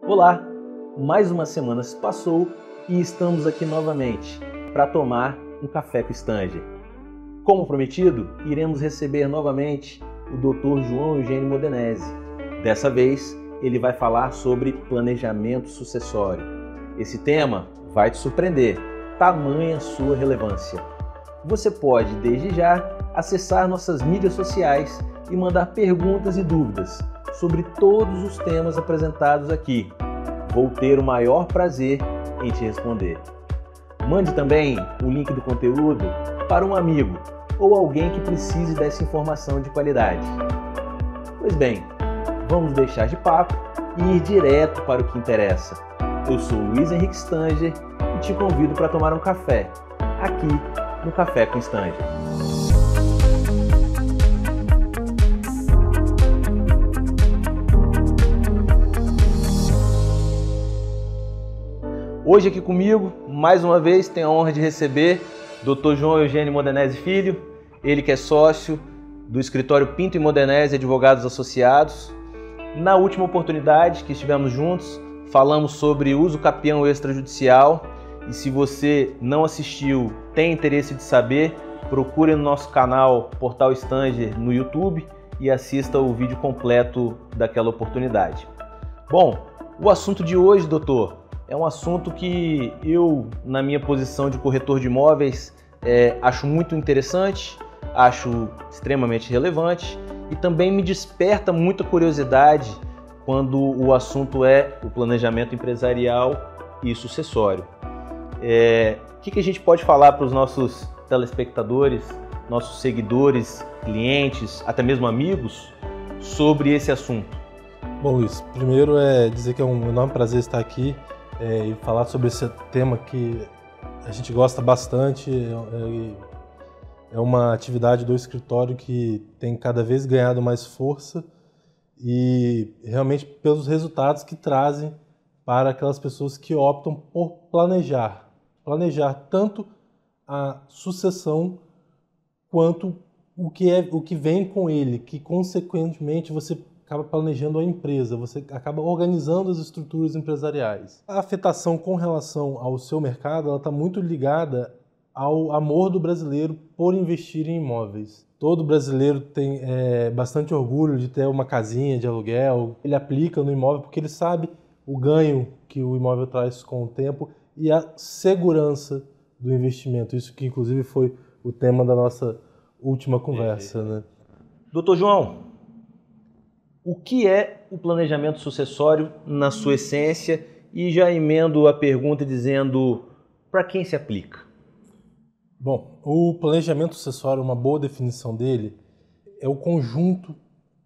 Olá, mais uma semana se passou e estamos aqui novamente para tomar um café com Stanger. Como prometido, iremos receber novamente o Dr. João Eugênio Modenese. Dessa vez, ele vai falar sobre planejamento sucessório. Esse tema vai te surpreender, tamanha sua relevância. Você pode, desde já, acessar nossas mídias sociais e mandar perguntas e dúvidas sobre todos os temas apresentados aqui. Vou ter o maior prazer em te responder. Mande também o link do conteúdo para um amigo ou alguém que precise dessa informação de qualidade. Pois bem, vamos deixar de papo e ir direto para o que interessa. Eu sou Luiz Henrique Stanger e te convido para tomar um café, aqui no Café com Stanger. Hoje aqui comigo, mais uma vez, tenho a honra de receber Dr. João Eugênio Modenese Filho, ele que é sócio do escritório Pinto e Modenese Advogados Associados. Na última oportunidade que estivemos juntos, falamos sobre uso capião extrajudicial e se você não assistiu, tem interesse de saber, procure no nosso canal Portal Stanger no YouTube e assista o vídeo completo daquela oportunidade. Bom, o assunto de hoje, doutor, é um assunto que eu, na minha posição de corretor de imóveis, acho muito interessante, acho extremamente relevante e também me desperta muita curiosidade quando o assunto é o planejamento empresarial e sucessório. O que a gente pode falar para os nossos telespectadores, nossos seguidores, clientes, até mesmo amigos, sobre esse assunto? Bom, Luiz, primeiro é dizer que é um enorme prazer estar aqui e falar sobre esse tema que a gente gosta bastante. É uma atividade do escritório que tem cada vez ganhado mais força e realmente pelos resultados que trazem para aquelas pessoas que optam por planejar tanto a sucessão quanto o que vem com ele, que consequentemente você acaba planejando a empresa, você acaba organizando as estruturas empresariais. A afetação com relação ao seu mercado, ela está muito ligada ao amor do brasileiro por investir em imóveis. Todo brasileiro tem bastante orgulho de ter uma casinha de aluguel, ele aplica no imóvel porque ele sabe o ganho que o imóvel traz com o tempo e a segurança do investimento. Isso que inclusive foi o tema da nossa última conversa, né? Doutor João, o que é o planejamento sucessório na sua essência? E já emendo a pergunta dizendo para quem se aplica? Bom, o planejamento sucessório, uma boa definição dele, é o conjunto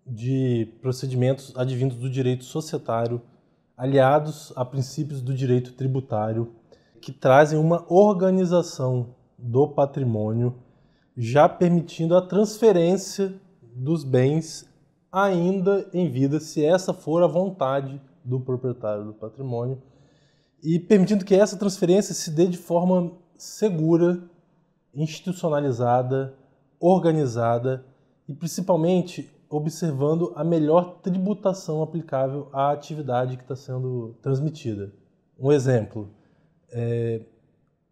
de procedimentos advindos do direito societário, aliados a princípios do direito tributário, que trazem uma organização do patrimônio, já permitindo a transferência dos bens ainda em vida, se essa for a vontade do proprietário do patrimônio, e permitindo que essa transferência se dê de forma segura, institucionalizada, organizada e principalmente observando a melhor tributação aplicável à atividade que está sendo transmitida. Um exemplo,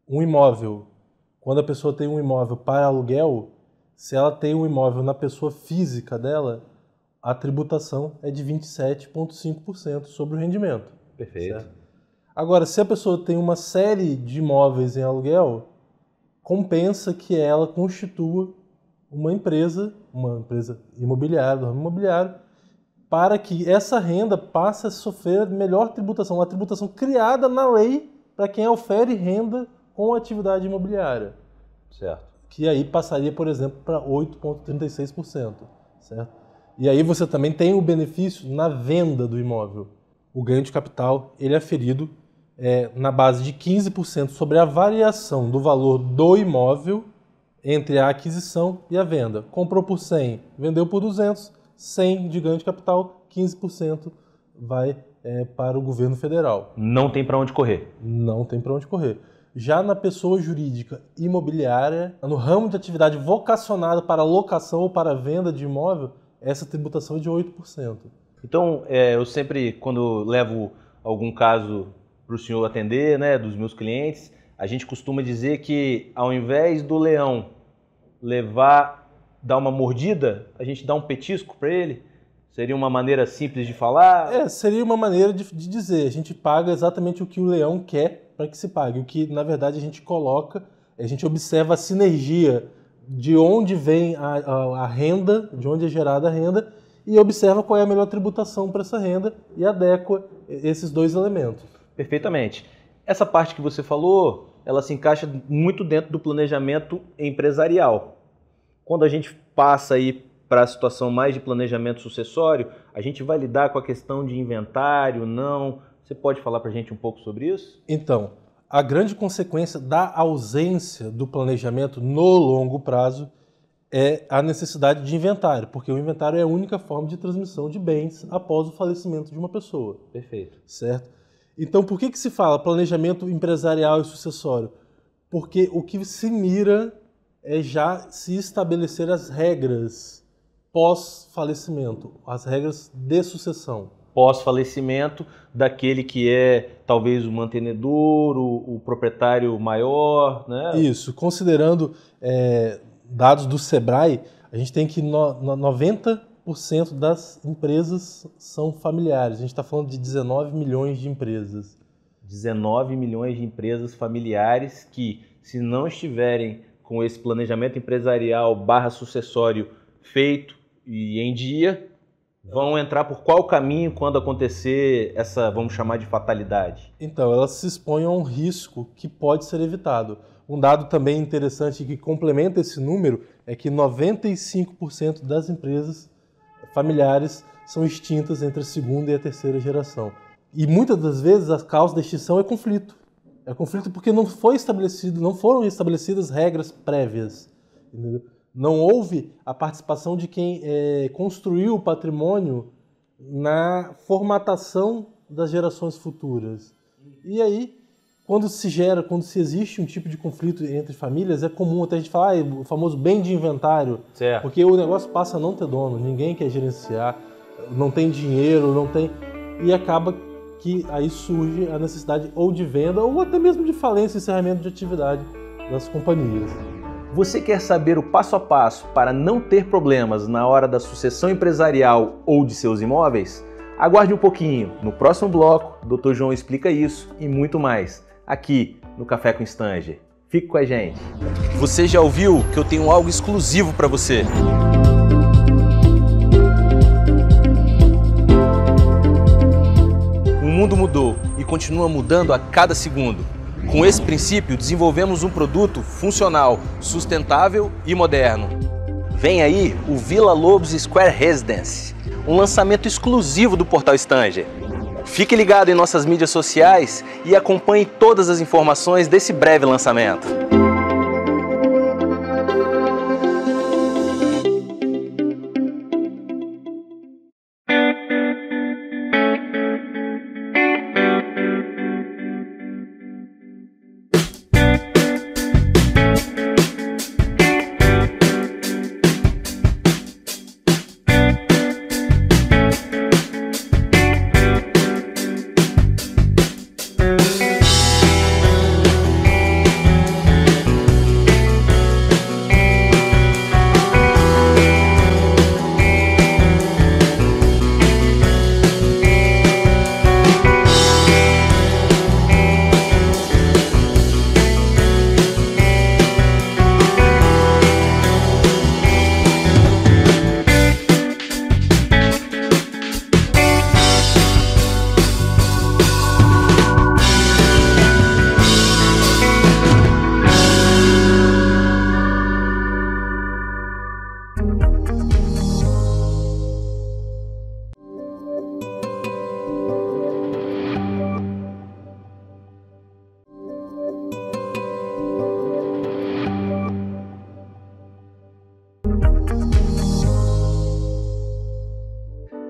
um imóvel. Quando a pessoa tem um imóvel para aluguel, se ela tem um imóvel na pessoa física dela, a tributação é de 27,5% sobre o rendimento. Perfeito. Certo? Agora, se a pessoa tem uma série de imóveis em aluguel, compensa que ela constitua uma empresa imobiliária, do ramo imobiliário, para que essa renda passe a sofrer melhor tributação, uma tributação criada na lei para quem ofere renda com atividade imobiliária. Certo. Que aí passaria, por exemplo, para 8,36%. Certo? E aí você também tem o benefício na venda do imóvel. O ganho de capital ele é aferido na base de 15% sobre a variação do valor do imóvel entre a aquisição e a venda. Comprou por 100, vendeu por 200, 100 de ganho de capital, 15% vai para o governo federal. Não tem para onde correr. Não tem para onde correr. Já na pessoa jurídica imobiliária, no ramo de atividade vocacionada para locação ou para venda de imóvel, essa tributação é de 8%. Então, eu sempre, quando levo algum caso para o senhor atender, né, dos meus clientes, a gente costuma dizer que ao invés do leão dar uma mordida, a gente dá um petisco para ele? Seria uma maneira simples de falar? Seria uma maneira de dizer. A gente paga exatamente o que o leão quer para que se pague. O que, na verdade, a gente coloca, a gente observa a sinergia de onde vem a renda, de onde é gerada a renda, e observa qual é a melhor tributação para essa renda e adequa esses dois elementos. Perfeitamente. Essa parte que você falou, ela se encaixa muito dentro do planejamento empresarial. Quando a gente passa aí para a situação mais de planejamento sucessório, a gente vai lidar com a questão de inventário, não? Você pode falar para a gente um pouco sobre isso? Então, a grande consequência da ausência do planejamento no longo prazo é a necessidade de inventário, porque o inventário é a única forma de transmissão de bens após o falecimento de uma pessoa. Perfeito. Certo? Então, por que se fala planejamento empresarial e sucessório? Porque o que se mira é já se estabelecer as regras pós-falecimento, as regras de sucessão. Pós-falecimento daquele que é talvez o mantenedor, o proprietário maior, né? Isso, considerando dados do Sebrae, a gente tem que 90% das empresas são familiares. A gente está falando de 19 milhões de empresas. 19 milhões de empresas familiares que, se não estiverem com esse planejamento empresarial / sucessório feito e em dia, vão entrar por qual caminho quando acontecer essa, vamos chamar de fatalidade? Então, elas se expõem a um risco que pode ser evitado. Um dado também interessante que complementa esse número é que 95% das empresas familiares são extintas entre a segunda e a terceira geração. E muitas das vezes a causa da extinção é conflito. É conflito porque não foram estabelecidas regras prévias. Entendeu? Não houve a participação de quem construiu o patrimônio na formatação das gerações futuras. E aí, quando se existe um tipo de conflito entre famílias, é comum até a gente falar o famoso bem de inventário, certo. Porque o negócio passa a não ter dono, ninguém quer gerenciar, não tem dinheiro, e acaba que aí surge a necessidade ou de venda ou até mesmo de falência e encerramento de atividade das companhias. Você quer saber o passo a passo para não ter problemas na hora da sucessão empresarial ou de seus imóveis? Aguarde um pouquinho, no próximo bloco, o Dr. João explica isso e muito mais, aqui no Café com Stanger. Fique com a gente. Você já ouviu que eu tenho algo exclusivo para você? O mundo mudou e continua mudando a cada segundo. Com esse princípio, desenvolvemos um produto funcional, sustentável e moderno. Vem aí o Villa Lobos Square Residence, um lançamento exclusivo do Portal Stanger. Fique ligado em nossas mídias sociais e acompanhe todas as informações desse breve lançamento.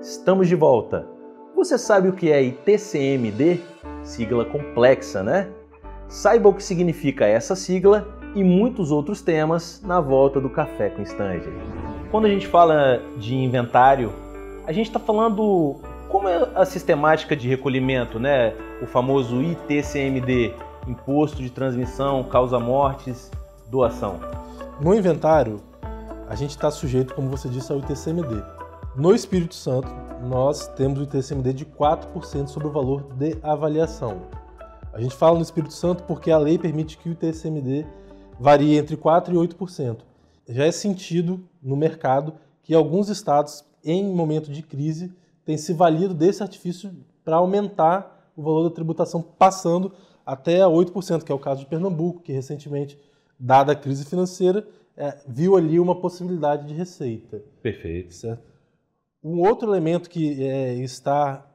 Estamos de volta. Você sabe o que é ITCMD? Sigla complexa, né? Saiba o que significa essa sigla e muitos outros temas na volta do Café com Stanger. Quando a gente fala de inventário, a gente está falando como é a sistemática de recolhimento, né? O famoso ITCMD, Imposto de Transmissão, Causa-Mortes, Doação? No inventário, a gente está sujeito, como você disse, ao ITCMD. No Espírito Santo, nós temos o ITCMD de 4% sobre o valor de avaliação. A gente fala no Espírito Santo porque a lei permite que o ITCMD varie entre 4% e 8%. Já é sentido no mercado que alguns estados, em momento de crise, têm se valido desse artifício para aumentar o valor da tributação, passando até a 8%, que é o caso de Pernambuco, que recentemente, dada a crise financeira, viu ali uma possibilidade de receita. Perfeito. Certo? Um outro elemento que está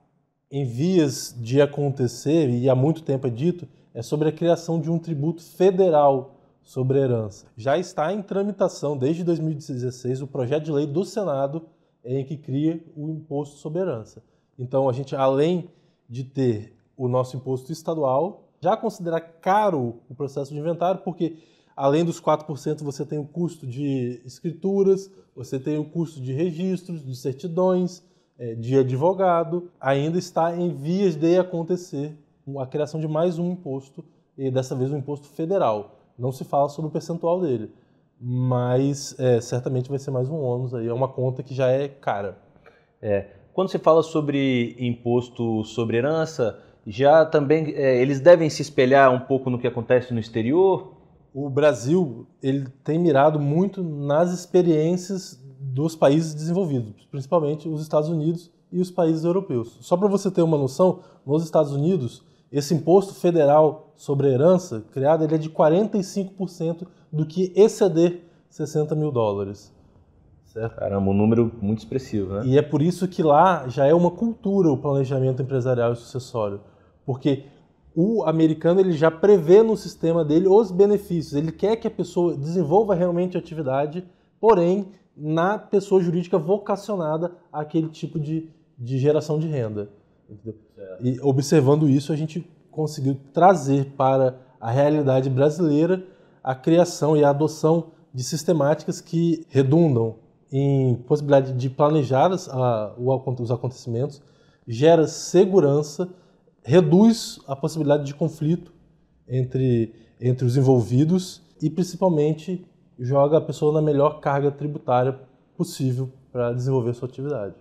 em vias de acontecer, e há muito tempo é dito, é sobre a criação de um tributo federal sobre a herança. Já está em tramitação, desde 2016, o projeto de lei do Senado em que cria o imposto sobre herança. Então, a gente, além de ter o nosso imposto estadual, já considera caro o processo de inventário, porque além dos 4%, você tem o custo de escrituras, você tem o custo de registros, de certidões, de advogado. Ainda está em vias de acontecer a criação de mais um imposto, e dessa vez um imposto federal. Não se fala sobre o percentual dele, mas certamente vai ser mais um ônus aí. É uma conta que já é cara. Quando se fala sobre imposto sobre herança, já também eles devem se espelhar um pouco no que acontece no exterior? O Brasil ele tem mirado muito nas experiências dos países desenvolvidos, principalmente os Estados Unidos e os países europeus. Só para você ter uma noção, nos Estados Unidos, esse imposto federal sobre a herança criado ele é de 45% do que exceder $60 mil. Certo? Caramba, um número muito expressivo, né? E é por isso que lá já é uma cultura o planejamento empresarial e sucessório. Porque o americano ele já prevê no sistema dele os benefícios. Ele quer que a pessoa desenvolva realmente a atividade, porém, na pessoa jurídica vocacionada àquele tipo de geração de renda. Entendeu? E observando isso, a gente conseguiu trazer para a realidade brasileira a criação e a adoção de sistemáticas que redundam em possibilidade de planejar os acontecimentos, gera segurança, reduz a possibilidade de conflito entre os envolvidos e, principalmente, joga a pessoa na melhor carga tributária possível para desenvolver sua atividade.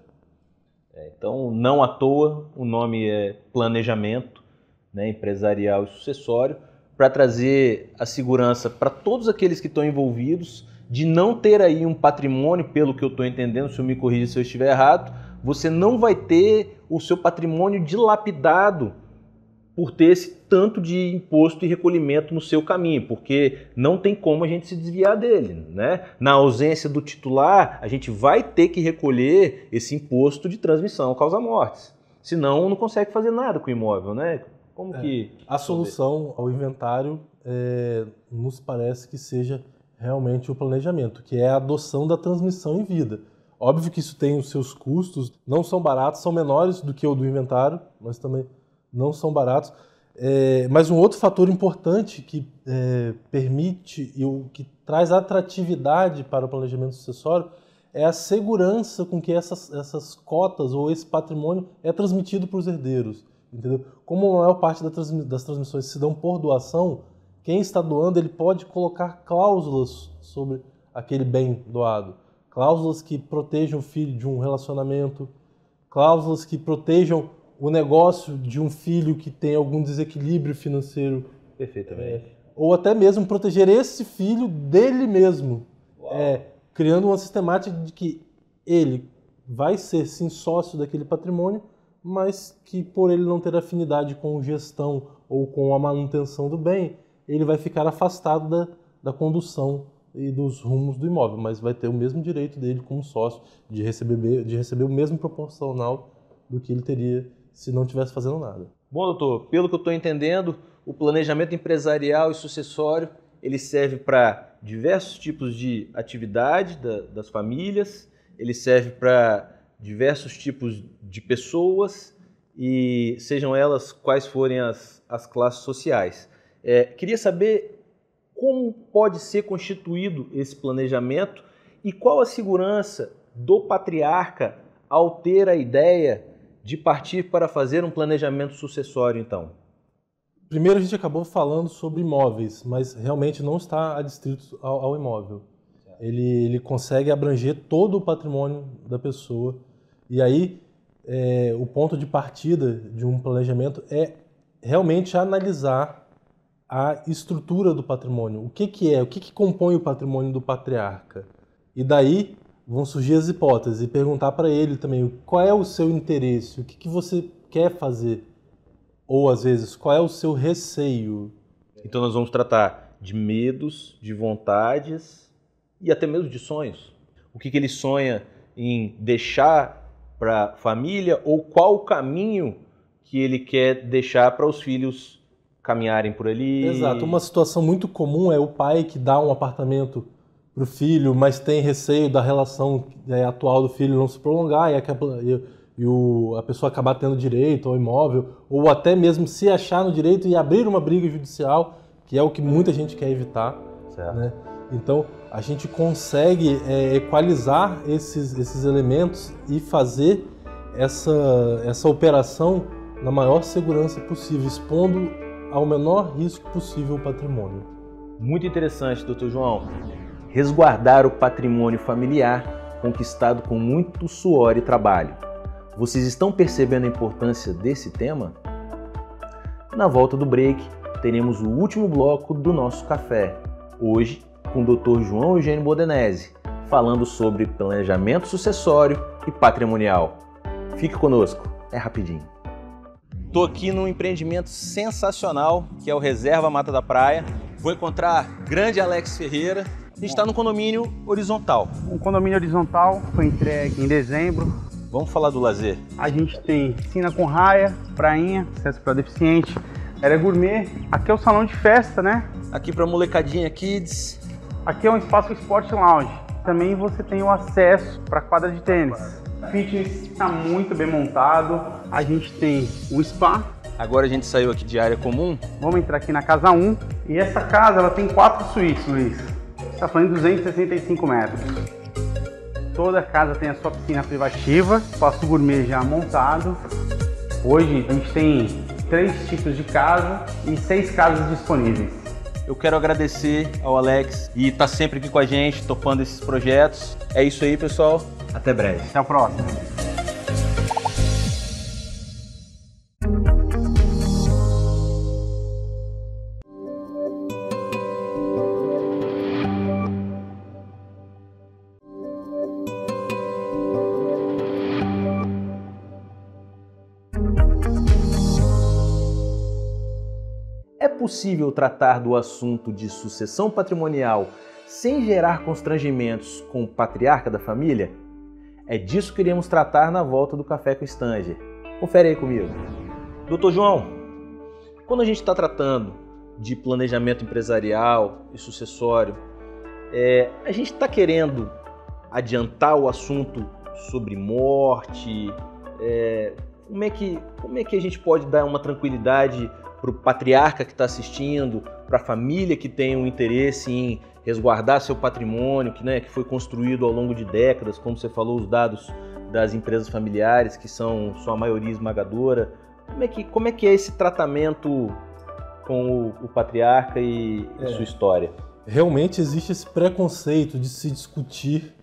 Então, não à toa, o nome é planejamento, né, empresarial e sucessório, para trazer a segurança para todos aqueles que estão envolvidos, de não ter aí um patrimônio, pelo que eu estou entendendo, se eu me corrija se eu estiver errado, você não vai ter o seu patrimônio dilapidado por ter esse tanto de imposto e recolhimento no seu caminho, porque não tem como a gente se desviar dele, né? Na ausência do titular, a gente vai ter que recolher esse imposto de transmissão causa-mortes, senão não consegue fazer nada com o imóvel, né? Como que... A solução ao inventário nos parece que seja realmente o planejamento, que é a adoção da transmissão em vida. Óbvio que isso tem os seus custos, não são baratos, são menores do que o do inventário, mas também não são baratos. Mas um outro fator importante que permite e o que traz atratividade para o planejamento sucessório é a segurança com que essas cotas ou esse patrimônio é transmitido para os herdeiros. Entendeu? Como a maior parte das transmissões se dão por doação, quem está doando ele pode colocar cláusulas sobre aquele bem doado. Cláusulas que protejam o filho de um relacionamento, cláusulas que protejam o negócio de um filho que tem algum desequilíbrio financeiro. Perfeitamente. Ou até mesmo proteger esse filho dele mesmo. Criando uma sistemática de que ele vai ser sim sócio daquele patrimônio, mas que por ele não ter afinidade com gestão ou com a manutenção do bem, ele vai ficar afastado da condução e dos rumos do imóvel, mas vai ter o mesmo direito dele como sócio de receber o mesmo proporcional do que ele teria se não estivesse fazendo nada. Bom, doutor, pelo que eu estou entendendo, o planejamento empresarial e sucessório ele serve para diversos tipos de atividade das famílias, ele serve para diversos tipos de pessoas e sejam elas quais forem as classes sociais. Queria saber como pode ser constituído esse planejamento e qual a segurança do patriarca ao ter a ideia de partir para fazer um planejamento sucessório, então? Primeiro a gente acabou falando sobre imóveis, mas realmente não está adstrito ao imóvel. Ele consegue abranger todo o patrimônio da pessoa. E aí, o ponto de partida de um planejamento é realmente analisar a estrutura do patrimônio. O que compõe o patrimônio do patriarca? E daí vão surgir as hipóteses e perguntar para ele também qual é o seu interesse, o que você quer fazer. Ou, às vezes, qual é o seu receio? Então nós vamos tratar de medos, de vontades e até mesmo de sonhos. O que ele sonha em deixar para a família ou qual o caminho que ele quer deixar para os filhos caminharem por ali. Exato. Uma situação muito comum é o pai que dá um apartamento para o filho, mas tem receio da relação atual do filho não se prolongar e a pessoa acabar tendo direito ao imóvel, ou até mesmo se achar no direito e abrir uma briga judicial, que é o que muita gente quer evitar. Certo. Né? Então, a gente consegue equalizar esses elementos e fazer essa operação na maior segurança possível, expondo ao menor risco possível o patrimônio. Muito interessante, Dr. João. Resguardar o patrimônio familiar conquistado com muito suor e trabalho. Vocês estão percebendo a importância desse tema? Na volta do break, teremos o último bloco do nosso café. Hoje, com o Dr. João Eugênio Modenese, falando sobre planejamento sucessório e patrimonial. Fique conosco, é rapidinho. Estou aqui num empreendimento sensacional, que é o Reserva Mata da Praia. Vou encontrar grande Alex Ferreira. A gente está no condomínio horizontal. Um condomínio horizontal foi entregue em dezembro. Vamos falar do lazer. A gente tem piscina com raia, prainha, acesso para deficiente, área gourmet. Aqui é o salão de festa, né? Aqui para molecadinha kids. Aqui é um espaço Sport Lounge. Também você tem o acesso para quadra de tênis. O fitness está muito bem montado. A gente tem o spa. Agora a gente saiu aqui de área comum. Vamos entrar aqui na casa 1. E essa casa ela tem 4 suítes, Luiz. Está falando de 265 metros. Toda casa tem a sua piscina privativa, espaço gourmet já montado. Hoje a gente tem 3 tipos de casa e 6 casas disponíveis. Eu quero agradecer ao Alex e estar sempre aqui com a gente, topando esses projetos. É isso aí, pessoal. Até breve. Até a próxima. É possível tratar do assunto de sucessão patrimonial sem gerar constrangimentos com o patriarca da família? É disso que iremos tratar na volta do Café com Stanger. Confere aí comigo. Dr. João, quando a gente está tratando de planejamento empresarial e sucessório, a gente está querendo adiantar o assunto sobre morte? Como é que a gente pode dar uma tranquilidade para o patriarca que está assistindo, para a família que tem um interesse em resguardar seu patrimônio, que foi construído ao longo de décadas, como você falou, os dados das empresas familiares, que são sua maioria esmagadora. Como é que é esse tratamento com o patriarca e sua história? Realmente existe esse preconceito de se discutir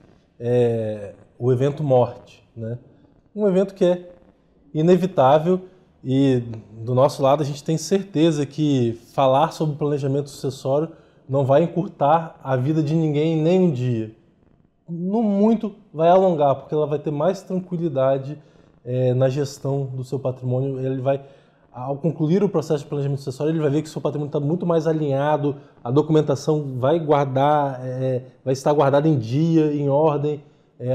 o evento morte, né? Um evento que é inevitável. E do nosso lado a gente tem certeza que falar sobre planejamento sucessório não vai encurtar a vida de ninguém nem um dia. No muito vai alongar, porque ela vai ter mais tranquilidade na gestão do seu patrimônio. Ele vai, ao concluir o processo de planejamento sucessório, ele vai ver que o seu patrimônio está muito mais alinhado, a documentação vai estar guardada em dia, em ordem,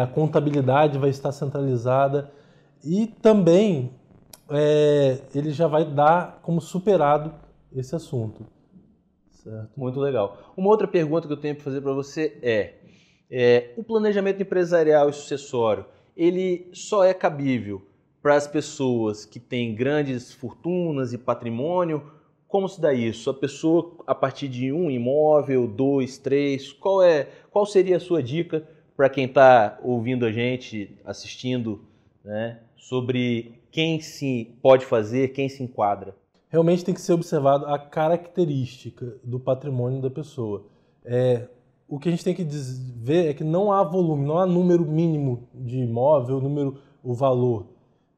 a contabilidade vai estar centralizada e também ele já vai dar como superado esse assunto. Certo? Muito legal. Uma outra pergunta que eu tenho para fazer para você o planejamento empresarial e sucessório, ele só é cabível para as pessoas que têm grandes fortunas e patrimônio? Como se dá isso? A pessoa, a partir de um imóvel, 2, 3, qual seria a sua dica para quem está ouvindo a gente, assistindo né, sobre quem se pode fazer, quem se enquadra? Realmente tem que ser observado a característica do patrimônio da pessoa. O que a gente tem que ver é que não há volume, não há número mínimo de imóvel, o valor.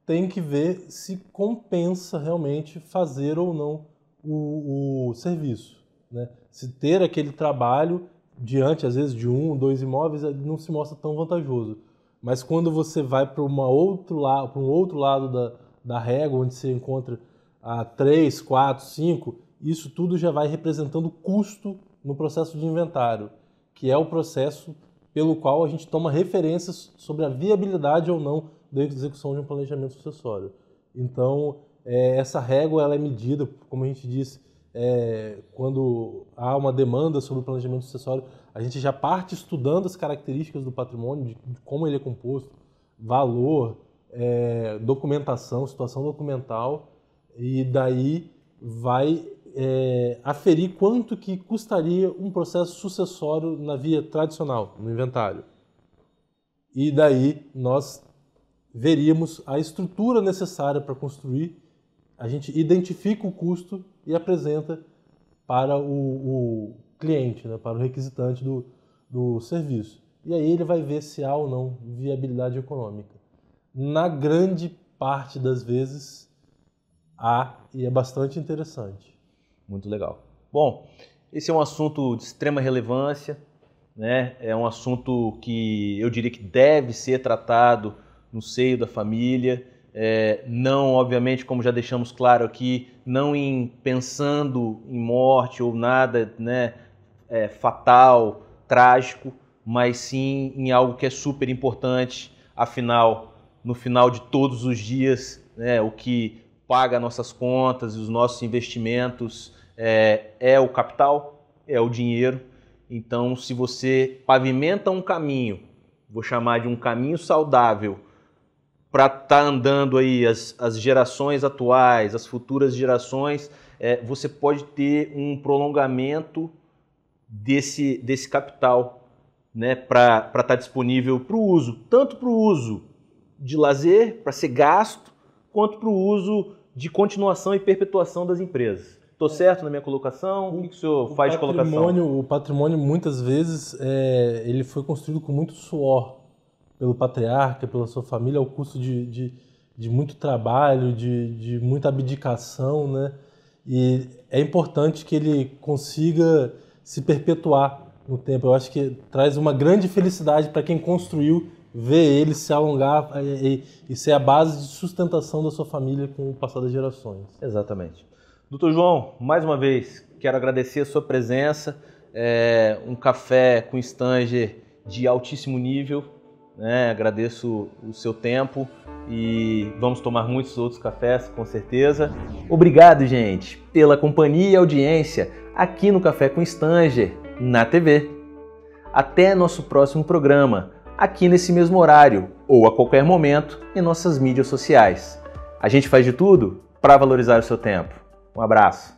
Tem que ver se compensa realmente fazer ou não o serviço, né? Se ter aquele trabalho diante, às vezes, de 1, 2 imóveis, não se mostra tão vantajoso. Mas quando você vai para um outro lado da régua, onde você encontra a 3, 4, 5, isso tudo já vai representando custo no processo de inventário, que é o processo pelo qual a gente toma referências sobre a viabilidade ou não da execução de um planejamento sucessório. Então, essa régua ela é medida, como a gente disse, quando há uma demanda sobre o planejamento sucessório, a gente já parte estudando as características do patrimônio, de como ele é composto, valor, documentação, situação documental, e daí vai aferir quanto que custaria um processo sucessório na via tradicional, no inventário. E daí nós veríamos a estrutura necessária para construir, a gente identifica o custo e apresenta para o cliente, né, para o requisitante do serviço. E aí ele vai ver se há ou não viabilidade econômica. Na grande parte das vezes, há, e é bastante interessante. Muito legal. Bom, esse é um assunto de extrema relevância, né? É um assunto que eu diria que deve ser tratado no seio da família, não, obviamente, como já deixamos claro aqui, não pensando em morte ou nada, né, fatal, trágico, mas sim em algo que é super importante. Afinal, no final de todos os dias, né, o que paga nossas contas e os nossos investimentos é o capital, é o dinheiro. Então, se você pavimenta um caminho, vou chamar de um caminho saudável, para estar andando aí as gerações atuais, as futuras gerações, você pode ter um prolongamento desse capital, né, para estar disponível para o uso, tanto para o uso de lazer, para ser gasto, quanto para o uso de continuação e perpetuação das empresas. Estou certo na minha colocação? O que o senhor faz de colocação? O patrimônio, muitas vezes, ele foi construído com muito suor pelo patriarca, pela sua família, ao custo de muito trabalho, de muita abdicação, né? E é importante que ele consiga se perpetuar no tempo. Eu acho que traz uma grande felicidade para quem construiu, ver ele se alongar e ser a base de sustentação da sua família com o passar das gerações. Exatamente. Doutor João, mais uma vez, quero agradecer a sua presença. Um café com Stanger de altíssimo nível. Agradeço o seu tempo e vamos tomar muitos outros cafés, com certeza. Obrigado, gente, pela companhia e audiência aqui no Café com Stanger, na TV. Até nosso próximo programa, aqui nesse mesmo horário ou a qualquer momento em nossas mídias sociais. A gente faz de tudo para valorizar o seu tempo. Um abraço.